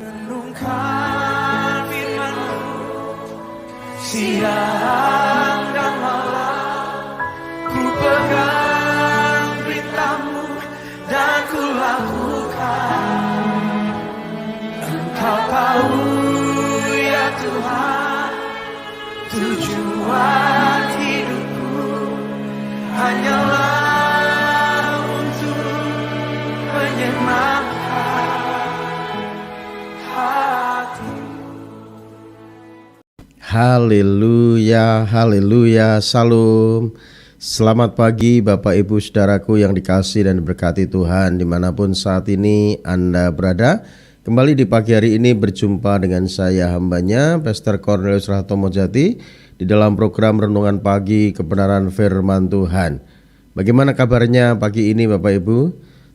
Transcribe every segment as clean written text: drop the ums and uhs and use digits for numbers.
Renungkan firman-Mu siang dan malam, ku pegang perintah-Mu dan ku lakukan. Engkau tahu ya Tuhan, tujuan hidupku hanyalah untuk menyenangkan hati. Haleluya, haleluya, salam. Selamat pagi Bapak Ibu Saudaraku yang dikasihi dan diberkati Tuhan dimanapun saat ini Anda berada. Kembali di pagi hari ini berjumpa dengan saya hambanya Pastor Cornelius Rahatomo Jati di dalam program Renungan Pagi Kebenaran Firman Tuhan. Bagaimana kabarnya pagi ini Bapak Ibu?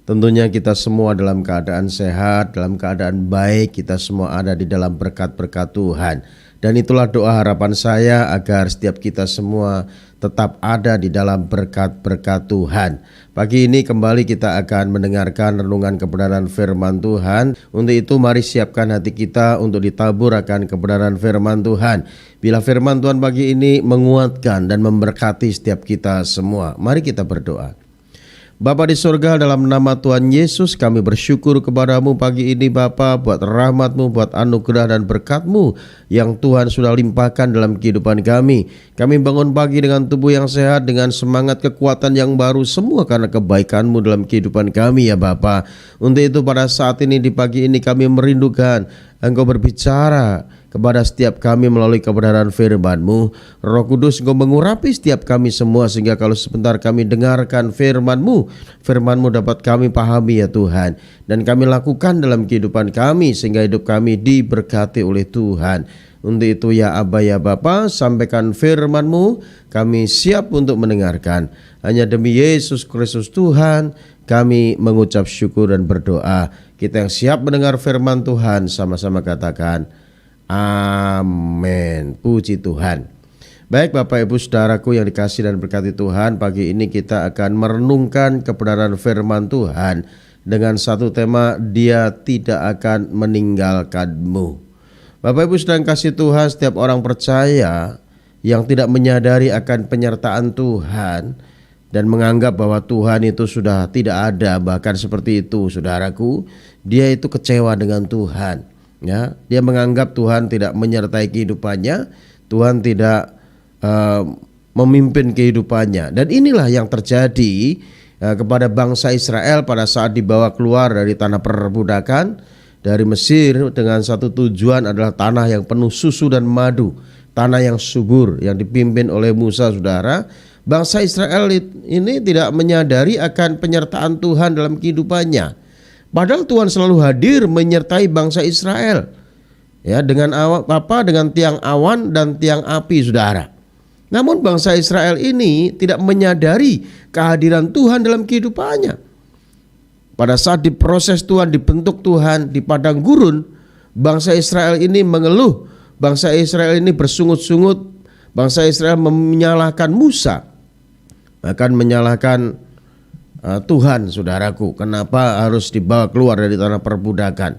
Tentunya kita semua dalam keadaan sehat, dalam keadaan baik, kita semua ada di dalam berkat-berkat Tuhan. Dan itulah doa harapan saya agar setiap kita semua tetap ada di dalam berkat-berkat Tuhan. Pagi ini kembali kita akan mendengarkan renungan kebenaran firman Tuhan. Untuk itu mari siapkan hati kita untuk ditabur akan kebenaran firman Tuhan. Bila firman Tuhan pagi ini menguatkan dan memberkati setiap kita semua, mari kita berdoa. Bapa di surga, dalam nama Tuhan Yesus kami bersyukur kepadamu pagi ini Bapa, buat rahmat-Mu, buat anugerah dan berkat-Mu yang Tuhan sudah limpahkan dalam kehidupan kami. Kami bangun pagi dengan tubuh yang sehat, dengan semangat kekuatan yang baru, semua karena kebaikan-Mu dalam kehidupan kami ya Bapa. Untuk itu pada saat ini di pagi ini kami merindukan Engkau berbicara kepada setiap kami melalui kebenaran firman-Mu. Roh Kudus, Engkau mengurapi setiap kami semua sehingga kalau sebentar kami dengarkan firman-Mu, firman-Mu dapat kami pahami ya Tuhan, dan kami lakukan dalam kehidupan kami sehingga hidup kami diberkati oleh Tuhan. Untuk itu ya Aba ya Bapa, sampaikan firman-Mu, kami siap untuk mendengarkan. Hanya demi Yesus Kristus Tuhan kami mengucap syukur dan berdoa. Kita yang siap mendengar firman Tuhan sama-sama katakan amin. Puji Tuhan. Baik Bapak Ibu Saudaraku yang dikasihi dan berkati Tuhan, pagi ini kita akan merenungkan kebenaran firman Tuhan dengan satu tema, Dia tidak akan meninggalkanmu. Bapak Ibu sedang kasih Tuhan, setiap orang percaya yang tidak menyadari akan penyertaan Tuhan dan menganggap bahwa Tuhan itu sudah tidak ada, bahkan seperti itu saudaraku, dia itu kecewa dengan Tuhan. Ya, dia menganggap Tuhan tidak menyertai kehidupannya, Tuhan tidak memimpin kehidupannya. Dan inilah yang terjadi kepada bangsa Israel pada saat dibawa keluar dari tanah perbudakan dari Mesir dengan satu tujuan adalah tanah yang penuh susu dan madu, tanah yang subur yang dipimpin oleh Musa saudara. Bangsa Israel ini tidak menyadari akan penyertaan Tuhan dalam kehidupannya. Padahal Tuhan selalu hadir menyertai bangsa Israel. Ya, dengan dengan tiang awan dan tiang api saudara. Namun bangsa Israel ini tidak menyadari kehadiran Tuhan dalam kehidupannya. Pada saat diproses Tuhan, dibentuk Tuhan di padang gurun, bangsa Israel ini mengeluh, bangsa Israel ini bersungut-sungut, bangsa Israel menyalahkan Musa, akan menyalahkan Tuhan saudaraku, kenapa harus dibawa keluar dari tanah perbudakan.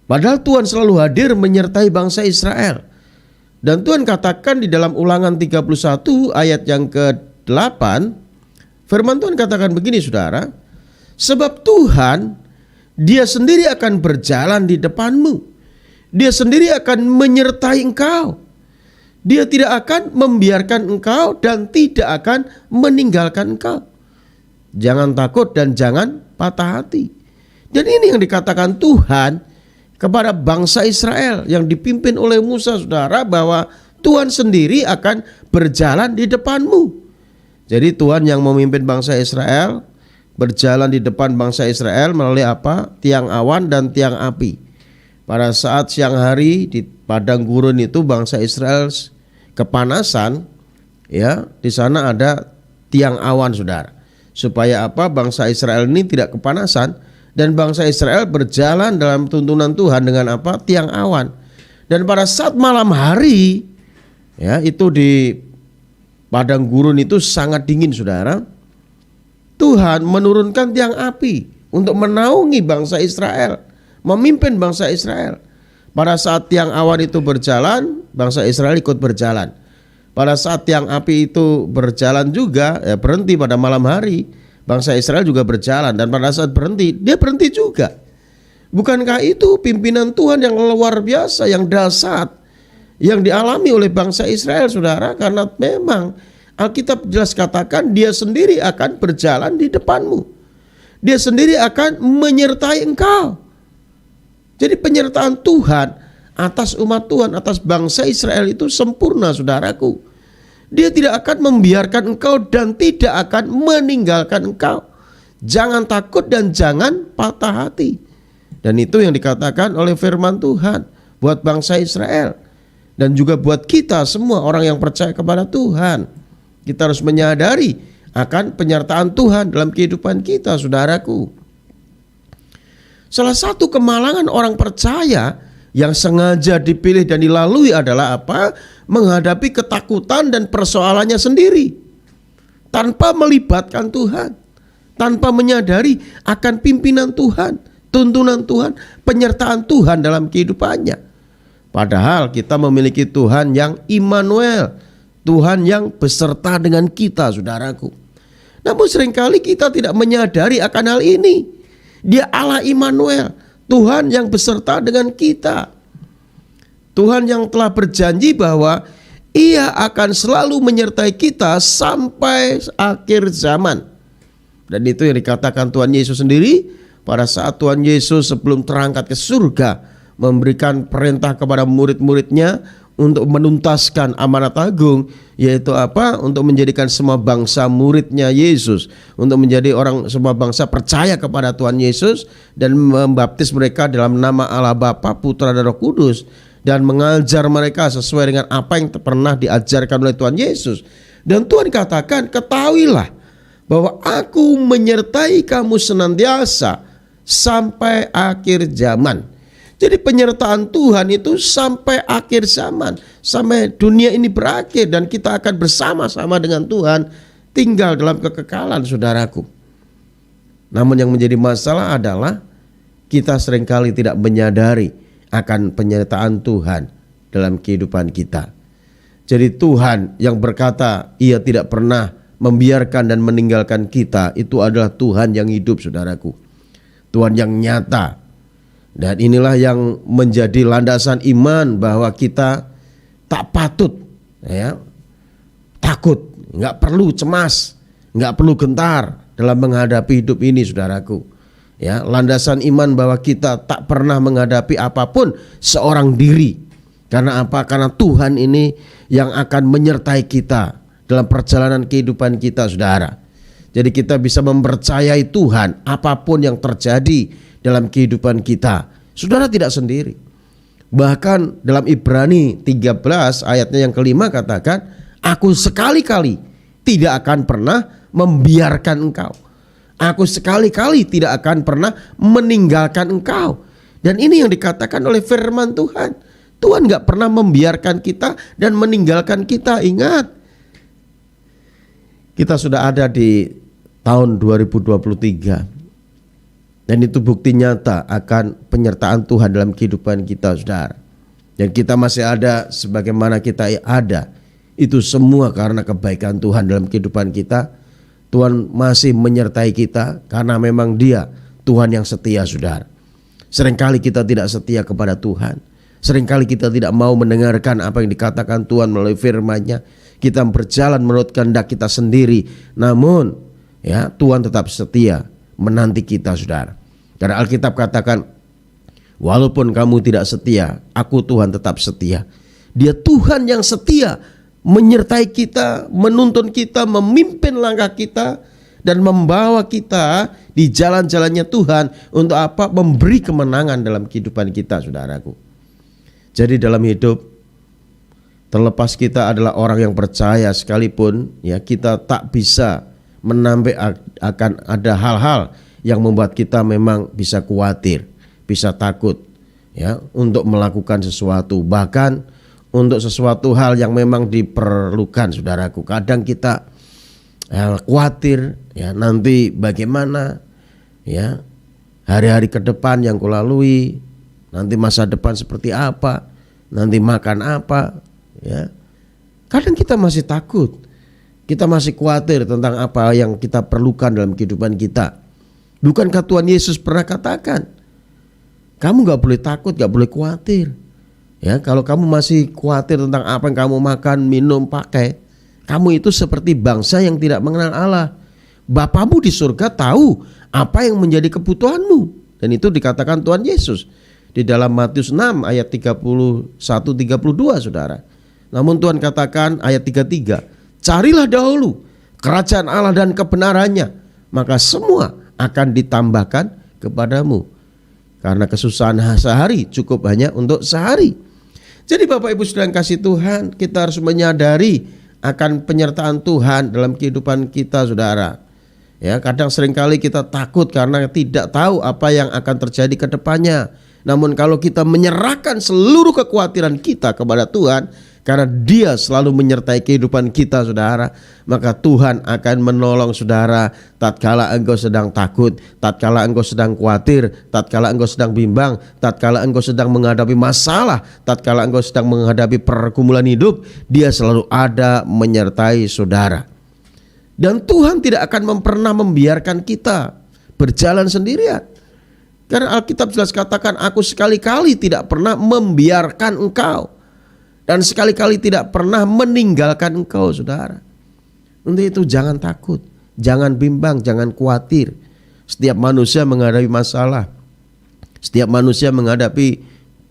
Padahal Tuhan selalu hadir menyertai bangsa Israel. Dan Tuhan katakan di dalam Ulangan 31 ayat yang ke-8, firman Tuhan katakan begini saudara, sebab Tuhan Dia sendiri akan berjalan di depanmu, Dia sendiri akan menyertai engkau, Dia tidak akan membiarkan engkau dan tidak akan meninggalkan engkau. Jangan takut dan jangan patah hati. Dan ini yang dikatakan Tuhan kepada bangsa Israel yang dipimpin oleh Musa saudara, bahwa Tuhan sendiri akan berjalan di depanmu. Jadi Tuhan yang memimpin bangsa Israel berjalan di depan bangsa Israel melalui apa? Tiang awan dan tiang api. Pada saat siang hari di padang gurun itu bangsa Israel kepanasan, ya, di sana ada tiang awan saudara. Supaya apa? Bangsa Israel ini tidak kepanasan, dan bangsa Israel berjalan dalam tuntunan Tuhan dengan apa? Tiang awan. Dan pada saat malam hari, ya, itu di padang gurun itu sangat dingin saudara. Tuhan menurunkan tiang api untuk menaungi bangsa Israel memimpin bangsa Israel. Pada saat tiang awan itu berjalan, bangsa Israel ikut berjalan. Pada saat tiang api itu berjalan juga, berhenti pada malam hari, bangsa Israel juga berjalan. Dan pada saat berhenti, dia berhenti juga. Bukankah itu pimpinan Tuhan yang luar biasa, yang dahsyat, yang dialami oleh bangsa Israel, saudara? Karena memang Alkitab jelas katakan dia sendiri akan berjalan di depanmu. Dia sendiri akan menyertai engkau. Jadi penyertaan Tuhan atas umat Tuhan, atas bangsa Israel itu sempurna, saudaraku. Dia tidak akan membiarkan engkau dan tidak akan meninggalkan engkau. Jangan takut dan jangan patah hati. Dan itu yang dikatakan oleh firman Tuhan buat bangsa Israel. Dan juga buat kita semua orang yang percaya kepada Tuhan. Kita harus menyadari akan penyertaan Tuhan dalam kehidupan kita, saudaraku. Salah satu kemalangan orang percaya yang sengaja dipilih dan dilalui adalah apa? Menghadapi ketakutan dan persoalannya sendiri, tanpa melibatkan Tuhan, tanpa menyadari akan pimpinan Tuhan, tuntunan Tuhan, penyertaan Tuhan dalam kehidupannya. Padahal kita memiliki Tuhan yang Immanuel, Tuhan yang beserta dengan kita, saudaraku. Namun seringkali kita tidak menyadari akan hal ini. Dia Allah Immanuel, Tuhan yang beserta dengan kita. Tuhan yang telah berjanji bahwa Ia akan selalu menyertai kita sampai akhir zaman. Dan itu yang dikatakan Tuhan Yesus sendiri pada saat Tuhan Yesus sebelum terangkat ke surga, memberikan perintah kepada murid-muridnya untuk menuntaskan amanat agung, yaitu apa? Untuk menjadikan semua bangsa muridnya Yesus, untuk menjadi orang semua bangsa percaya kepada Tuhan Yesus dan membaptis mereka dalam nama Allah Bapa, Putra dan Roh Kudus, dan mengajar mereka sesuai dengan apa yang pernah diajarkan oleh Tuhan Yesus. Dan Tuhan katakan, ketahuilah bahwa aku menyertai kamu senantiasa sampai akhir zaman. Jadi penyertaan Tuhan itu sampai akhir zaman, sampai dunia ini berakhir dan kita akan bersama-sama dengan Tuhan tinggal dalam kekekalan, saudaraku. Namun yang menjadi masalah adalah kita seringkali tidak menyadari akan penyertaan Tuhan dalam kehidupan kita. Jadi Tuhan yang berkata Ia tidak pernah membiarkan dan meninggalkan kita, itu adalah Tuhan yang hidup, saudaraku. Tuhan yang nyata. Dan inilah yang menjadi landasan iman bahwa kita tak patut takut, nggak perlu cemas, nggak perlu gentar dalam menghadapi hidup ini, saudaraku. Landasan iman bahwa kita tak pernah menghadapi apapun seorang diri. Karena apa? Karena Tuhan ini yang akan menyertai kita dalam perjalanan kehidupan kita, saudara. Jadi kita bisa mempercayai Tuhan apapun yang terjadi dalam kehidupan kita. Saudara tidak sendiri. Bahkan dalam Ibrani 13 ayatnya yang kelima katakan, aku sekali-kali tidak akan pernah membiarkan engkau. Aku sekali-kali tidak akan pernah meninggalkan engkau. Dan ini yang dikatakan oleh firman Tuhan. Tuhan gak pernah membiarkan kita dan meninggalkan kita. Ingat, kita sudah ada di tahun 2023. Dan itu bukti nyata akan penyertaan Tuhan dalam kehidupan kita, saudara. Dan kita masih ada sebagaimana kita ada. Itu semua karena kebaikan Tuhan dalam kehidupan kita. Tuhan masih menyertai kita karena memang Dia Tuhan yang setia, saudara. Seringkali kita tidak setia kepada Tuhan. Seringkali kita tidak mau mendengarkan apa yang dikatakan Tuhan melalui firman-Nya. Kita berjalan menurut kehendak kita sendiri. Namun Tuhan tetap setia menanti kita, saudara. Karena Alkitab katakan, walaupun kamu tidak setia, aku Tuhan tetap setia. Dia Tuhan yang setia, menyertai kita, menuntun kita, memimpin langkah kita, dan membawa kita di jalan-jalannya Tuhan untuk apa? Memberi kemenangan dalam kehidupan kita, saudaraku. Jadi dalam hidup, terlepas kita adalah orang yang percaya sekalipun, kita tak bisa menambah akan ada hal-hal yang membuat kita memang bisa khawatir, bisa takut untuk melakukan sesuatu, bahkan untuk sesuatu hal yang memang diperlukan, saudaraku. Kadang kita khawatir nanti bagaimana hari-hari ke depan yang kulalui, nanti masa depan seperti apa, nanti makan apa, ya. Kadang kita masih takut, kita masih khawatir tentang apa yang kita perlukan dalam kehidupan kita. Bukankah Tuhan Yesus pernah katakan, kamu gak boleh takut, gak boleh khawatir. Ya, kalau kamu masih khawatir tentang apa yang kamu makan, minum, pakai, kamu itu seperti bangsa yang tidak mengenal Allah. Bapamu di surga tahu apa yang menjadi kebutuhanmu. Dan itu dikatakan Tuhan Yesus di dalam Matius 6 ayat 31-32, saudara. Namun Tuhan katakan ayat 33, carilah dahulu kerajaan Allah dan kebenarannya, maka semua akan ditambahkan kepadamu. Karena kesusahan sehari cukup hanya untuk sehari. Jadi Bapak Ibu Saudara yang kasih Tuhan, kita harus menyadari akan penyertaan Tuhan dalam kehidupan kita, saudara. Ya, kadang seringkali kita takut karena tidak tahu apa yang akan terjadi ke depannya. Namun kalau kita menyerahkan seluruh kekhawatiran kita kepada Tuhan, karena Dia selalu menyertai kehidupan kita, saudara, maka Tuhan akan menolong saudara tatkala engkau sedang takut, tatkala engkau sedang khawatir, tatkala engkau sedang bimbang, tatkala engkau sedang menghadapi masalah, tatkala engkau sedang menghadapi pergumulan hidup. Dia selalu ada menyertai saudara. Dan Tuhan tidak akan pernah membiarkan kita berjalan sendirian. Karena Alkitab jelas katakan, aku sekali-kali tidak pernah membiarkan engkau, dan sekali-kali tidak pernah meninggalkan engkau, saudara. Untuk itu jangan takut, jangan bimbang, jangan khawatir. Setiap manusia menghadapi masalah, setiap manusia menghadapi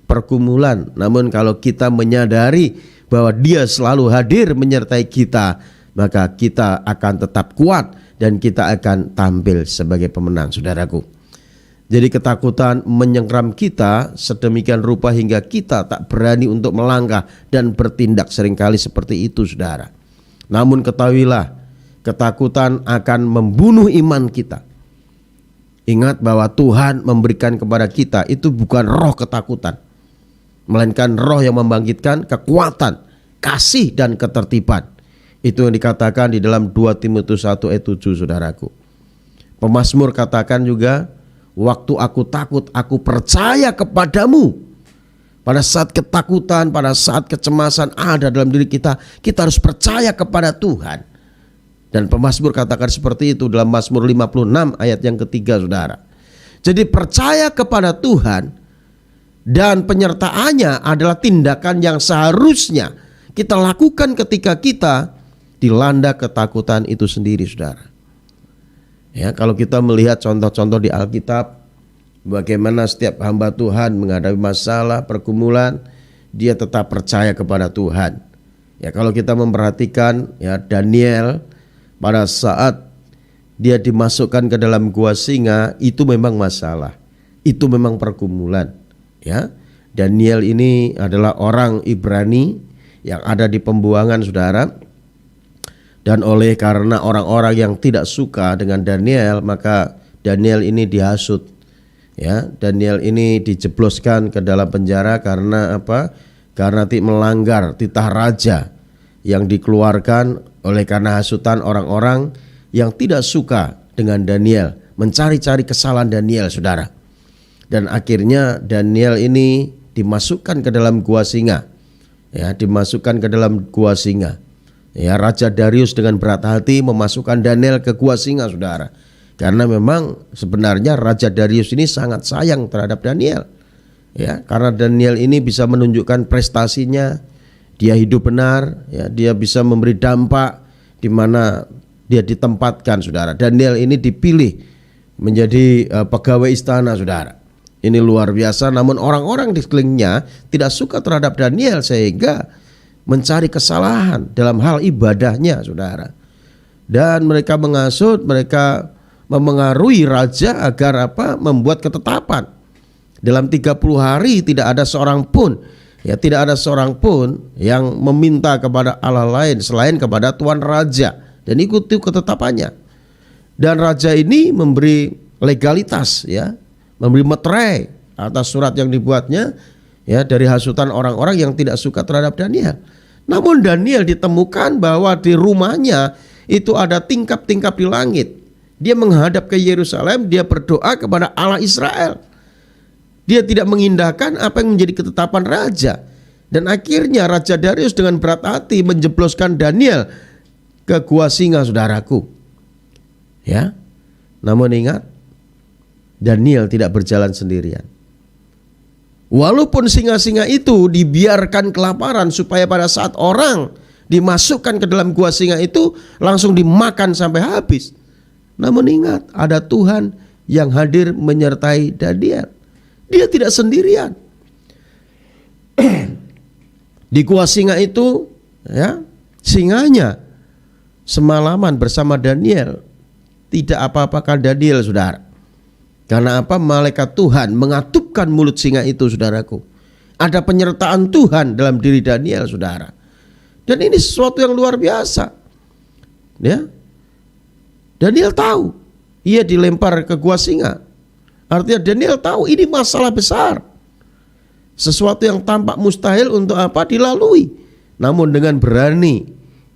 pergumulan. Namun kalau kita menyadari bahwa Dia selalu hadir menyertai kita, maka kita akan tetap kuat dan kita akan tampil sebagai pemenang, saudaraku. Jadi ketakutan menyengkram kita sedemikian rupa hingga kita tak berani untuk melangkah dan bertindak seringkali seperti itu, saudara. Namun ketahuilah, ketakutan akan membunuh iman kita. Ingat bahwa Tuhan memberikan kepada kita itu bukan roh ketakutan, melainkan roh yang membangkitkan kekuatan, kasih dan ketertiban. Itu yang dikatakan di dalam 2 Timotius 1 ayat 7, saudaraku. Pemazmur katakan juga, waktu aku takut, aku percaya kepadamu. Pada saat ketakutan, pada saat kecemasan ada dalam diri kita, kita harus percaya kepada Tuhan. Dan pemazmur katakan seperti itu dalam Mazmur 56 ayat yang ketiga, saudara. Jadi percaya kepada Tuhan dan penyertaannya adalah tindakan yang seharusnya kita lakukan ketika kita dilanda ketakutan itu sendiri, saudara. Ya, kalau kita melihat contoh-contoh di Alkitab, bagaimana setiap hamba Tuhan menghadapi masalah, pergumulan, dia tetap percaya kepada Tuhan. Ya, kalau kita memperhatikan ya Daniel pada saat dia dimasukkan ke dalam gua singa, itu memang masalah, itu memang pergumulan. Ya, Daniel ini adalah orang Ibrani yang ada di pembuangan, saudara. Dan oleh karena orang-orang yang tidak suka dengan Daniel, maka Daniel ini dihasut. Ya, Daniel ini dijebloskan ke dalam penjara karena apa? Karena melanggar titah raja yang dikeluarkan oleh karena hasutan orang-orang yang tidak suka dengan Daniel, mencari-cari kesalahan Daniel, saudara. Dan akhirnya Daniel ini dimasukkan ke dalam gua singa. Ya, dimasukkan ke dalam gua singa. Ya, Raja Darius dengan berat hati memasukkan Daniel ke gua singa, saudara. Karena memang sebenarnya Raja Darius ini sangat sayang terhadap Daniel. Ya, karena Daniel ini bisa menunjukkan prestasinya, dia hidup benar, ya, dia bisa memberi dampak di mana dia ditempatkan, saudara. Daniel ini dipilih menjadi pegawai istana, saudara. Ini luar biasa. Namun orang-orang di sekelilingnya tidak suka terhadap Daniel sehingga mencari kesalahan dalam hal ibadahnya, saudara. Dan mereka menghasut, mereka memengaruhi raja agar apa? Membuat ketetapan. Dalam 30 hari tidak ada seorang pun, ya tidak ada seorang pun yang meminta kepada Allah lain selain kepada Tuan Raja, dan ikuti ketetapannya. Dan raja ini memberi legalitas, ya, memberi meterai atas surat yang dibuatnya, ya, dari hasutan orang-orang yang tidak suka terhadap Daniel. Namun Daniel ditemukan bahwa di rumahnya itu ada tingkap-tingkap di langit. Dia menghadap ke Yerusalem, dia berdoa kepada Allah Israel. Dia tidak mengindahkan apa yang menjadi ketetapan raja. Dan akhirnya Raja Darius dengan berat hati menjebloskan Daniel ke gua singa, saudaraku. Ya. Namun ingat, Daniel tidak berjalan sendirian. Walaupun singa-singa itu dibiarkan kelaparan supaya pada saat orang dimasukkan ke dalam gua singa itu langsung dimakan sampai habis. Namun ingat, ada Tuhan yang hadir menyertai Daniel. Dia tidak sendirian. Di gua singa itu, ya, singanya semalaman bersama Daniel. Tidak apa-apakan Daniel, saudara. Karena apa? Malaikat Tuhan mengatupkan mulut singa itu, saudaraku. Ada penyertaan Tuhan dalam diri Daniel, saudara. Dan ini sesuatu yang luar biasa. Ya. Daniel tahu ia dilempar ke gua singa. Artinya Daniel tahu ini masalah besar. Sesuatu yang tampak mustahil untuk apa? Dilalui. Namun dengan berani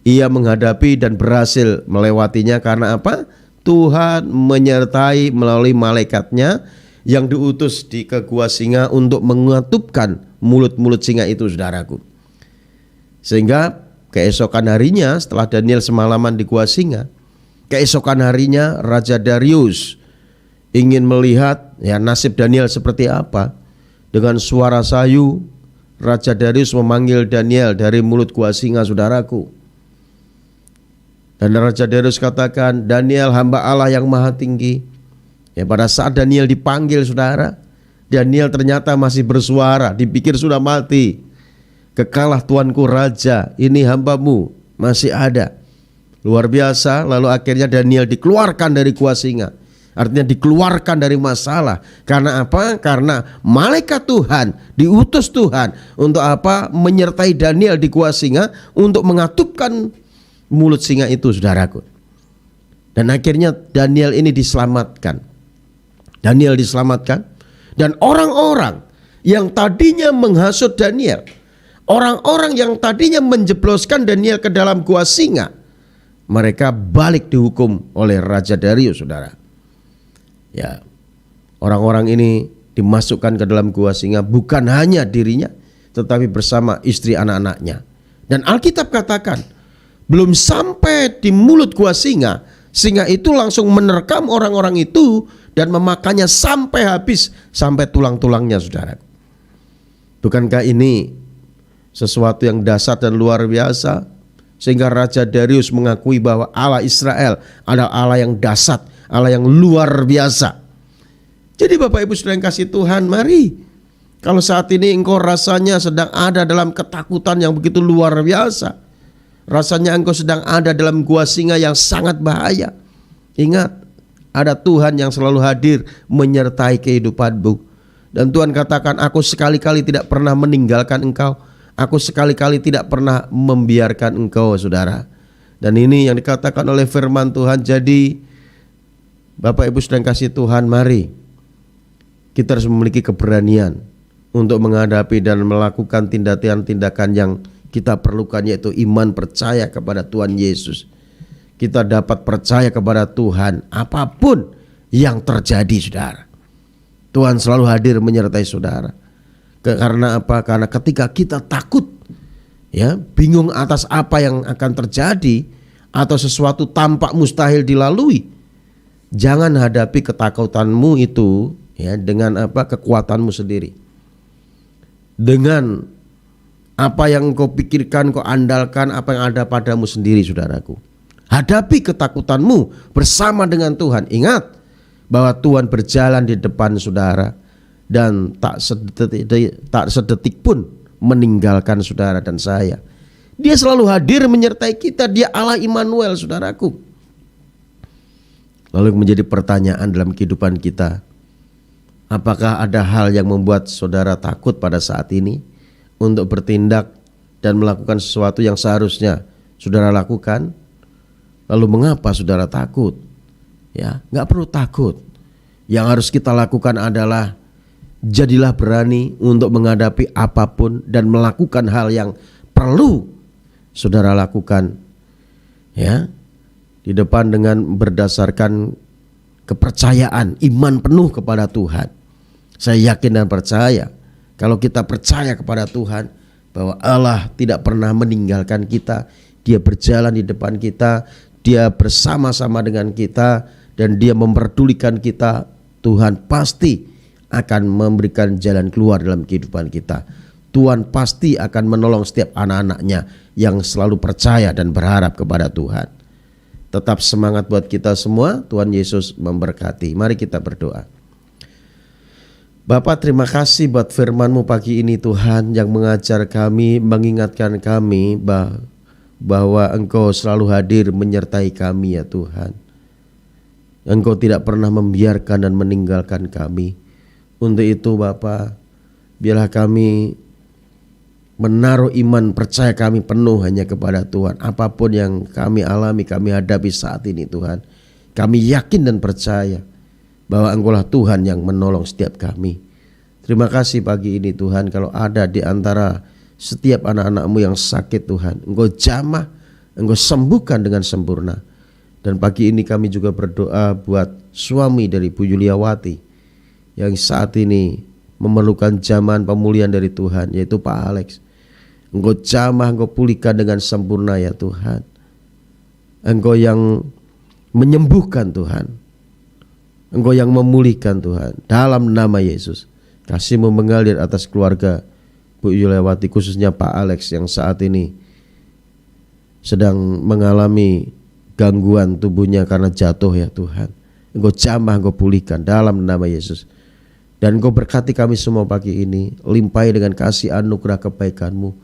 ia menghadapi dan berhasil melewatinya. Karena apa? Tuhan menyertai melalui malaikatnya yang diutus ke gua singa untuk mengatupkan mulut-mulut singa itu, saudaraku. Sehingga keesokan harinya setelah Daniel semalaman di gua singa, keesokan harinya Raja Darius ingin melihat ya nasib Daniel seperti apa. Dengan suara sayu Raja Darius memanggil Daniel dari mulut gua singa, saudaraku. Dan Raja Darius katakan, Daniel hamba Allah yang maha tinggi. Ya, pada saat Daniel dipanggil, saudara, Daniel ternyata masih bersuara. Dipikir sudah mati. Kekalah tuanku raja, ini hambamu masih ada. Luar biasa. Lalu akhirnya Daniel dikeluarkan dari gua singa. Artinya dikeluarkan dari masalah. Karena apa? Karena malaikat Tuhan, diutus Tuhan untuk apa? Menyertai Daniel di gua singa untuk mengatupkan mulut singa itu, saudaraku. Dan akhirnya Daniel ini diselamatkan. Daniel diselamatkan. Dan orang-orang yang tadinya menghasut Daniel, orang-orang yang tadinya menjebloskan Daniel ke dalam gua singa, mereka balik dihukum oleh Raja Darius, saudara. Ya, orang-orang ini dimasukkan ke dalam gua singa bukan hanya dirinya, tetapi bersama istri anak-anaknya. Dan Alkitab katakan, belum sampai di mulut gua singa, singa itu langsung menerkam orang-orang itu dan memakannya sampai habis, sampai tulang-tulangnya, saudara. Bukankah ini sesuatu yang dasar dan luar biasa? Sehingga Raja Darius mengakui bahwa Allah Israel adalah Allah yang dasar, Allah yang luar biasa. Jadi Bapak Ibu Saudara yang kasih Tuhan, mari, kalau saat ini engkau rasanya sedang ada dalam ketakutan yang begitu luar biasa, rasanya engkau sedang ada dalam gua singa yang sangat bahaya, ingat, ada Tuhan yang selalu hadir menyertai kehidupanmu. Dan Tuhan katakan, aku sekali-kali tidak pernah meninggalkan engkau, aku sekali-kali tidak pernah membiarkan engkau, saudara. Dan ini yang dikatakan oleh firman Tuhan. Jadi Bapak Ibu sedang kasih Tuhan, mari kita harus memiliki keberanian untuk menghadapi dan melakukan tindakan-tindakan yang kita perlukan, yaitu iman percaya kepada Tuhan Yesus. Kita dapat percaya kepada Tuhan apapun yang terjadi, saudara. Tuhan selalu hadir menyertai saudara. Karena apa? Karena ketika kita takut, ya, bingung atas apa yang akan terjadi atau sesuatu tampak mustahil dilalui, jangan hadapi ketakutanmu itu ya dengan apa? Kekuatanmu sendiri. Dengan apa yang kau pikirkan, kau andalkan, apa yang ada padamu sendiri, saudaraku. Hadapi ketakutanmu bersama dengan Tuhan. Ingat bahwa Tuhan berjalan di depan saudara dan tak sedetik pun meninggalkan saudara dan saya. Dia selalu hadir menyertai kita. Dia Allah Immanuel, saudaraku. Lalu menjadi pertanyaan dalam kehidupan kita, apakah ada hal yang membuat saudara takut pada saat ini untuk bertindak dan melakukan sesuatu yang seharusnya saudara lakukan? Lalu mengapa saudara takut? Ya, nggak perlu takut. Yang harus kita lakukan adalah jadilah berani untuk menghadapi apapun dan melakukan hal yang perlu saudara lakukan. Ya, di depan dengan berdasarkan kepercayaan, iman penuh kepada Tuhan. Saya yakin dan percaya kalau kita percaya kepada Tuhan bahwa Allah tidak pernah meninggalkan kita, Dia berjalan di depan kita, Dia bersama-sama dengan kita, dan Dia memperdulikan kita. Tuhan pasti akan memberikan jalan keluar dalam kehidupan kita. Tuhan pasti akan menolong setiap anak-anaknya yang selalu percaya dan berharap kepada Tuhan. Tetap semangat buat kita semua. Tuhan Yesus memberkati. Mari kita berdoa. Bapa, terima kasih buat firman-Mu pagi ini Tuhan, yang mengajar kami, mengingatkan kami bahwa Engkau selalu hadir menyertai kami ya Tuhan. Engkau tidak pernah membiarkan dan meninggalkan kami. Untuk itu Bapa, biarlah kami menaruh iman percaya kami penuh hanya kepada Tuhan. Apapun yang kami alami, kami hadapi saat ini Tuhan, kami yakin dan percaya bahwa Engkaulah Tuhan yang menolong setiap kami. Terima kasih pagi ini Tuhan, kalau ada di antara setiap anak-anak-Mu yang sakit Tuhan, Engkau jamah, Engkau sembuhkan dengan sempurna. Dan pagi ini kami juga berdoa buat suami dari Bu Yuliawati yang saat ini memerlukan jamahan pemulihan dari Tuhan, yaitu Pak Alex. Engkau jamah, Engkau pulihkan dengan sempurna ya Tuhan. Engkau yang menyembuhkan Tuhan, Engkau yang memulihkan Tuhan. Dalam nama Yesus, kasih-Mu mengalir atas keluarga Bu Yuliawati, khususnya Pak Alex yang saat ini sedang mengalami gangguan tubuhnya karena jatuh ya Tuhan. Engkau jamah, Engkau pulihkan dalam nama Yesus. Dan Engkau berkati kami semua pagi ini, limpahi dengan kasih anugerah kebaikan-Mu.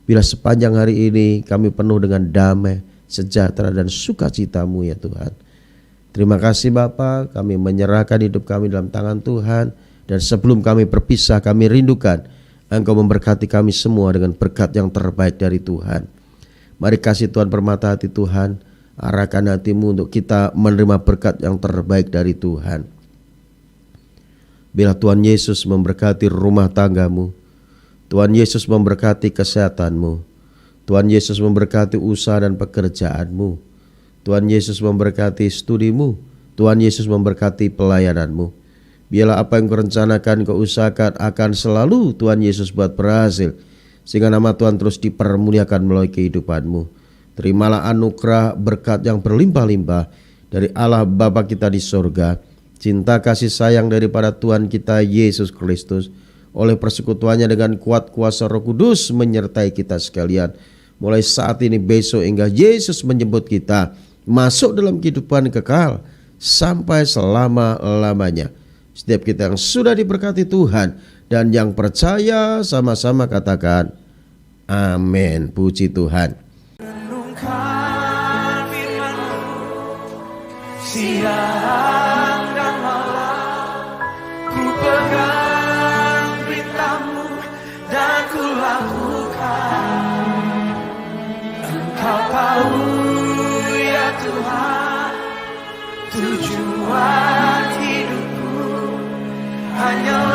Bila sepanjang hari ini kami penuh dengan damai, sejahtera dan sukacita-Mu ya Tuhan. Terima kasih Bapa, kami menyerahkan hidup kami dalam tangan Tuhan. Dan sebelum kami berpisah, kami rindukan Engkau memberkati kami semua dengan berkat yang terbaik dari Tuhan. Mari kasih Tuhan permata hati Tuhan, arahkan hatimu untuk kita menerima berkat yang terbaik dari Tuhan. Bila Tuhan Yesus memberkati rumah tanggamu, Tuhan Yesus memberkati kesehatanmu, Tuhan Yesus memberkati usaha dan pekerjaanmu, Tuhan Yesus memberkati studimu, Tuhan Yesus memberkati pelayananmu. Biarlah apa yang kau rencanakan, kau usahakan akan selalu Tuhan Yesus buat berhasil, sehingga nama Tuhan terus dipermuliakan melalui kehidupanmu. Terimalah anugerah berkat yang berlimpah-limpah dari Allah Bapa kita di sorga, cinta kasih sayang daripada Tuhan kita Yesus Kristus, oleh persekutuannya dengan kuat kuasa Roh Kudus menyertai kita sekalian, mulai saat ini, besok, hingga Yesus menjemput kita masuk dalam kehidupan kekal sampai selama-lamanya. Setiap kita yang sudah diberkati Tuhan dan yang percaya sama-sama katakan amin. Puji Tuhan. Renungkan firman-Mu siang dan malam, ku pegang perintah-Mu dan ku lakukan. Engkau tahu ya Tuhan, tujuan hidupku hanyalah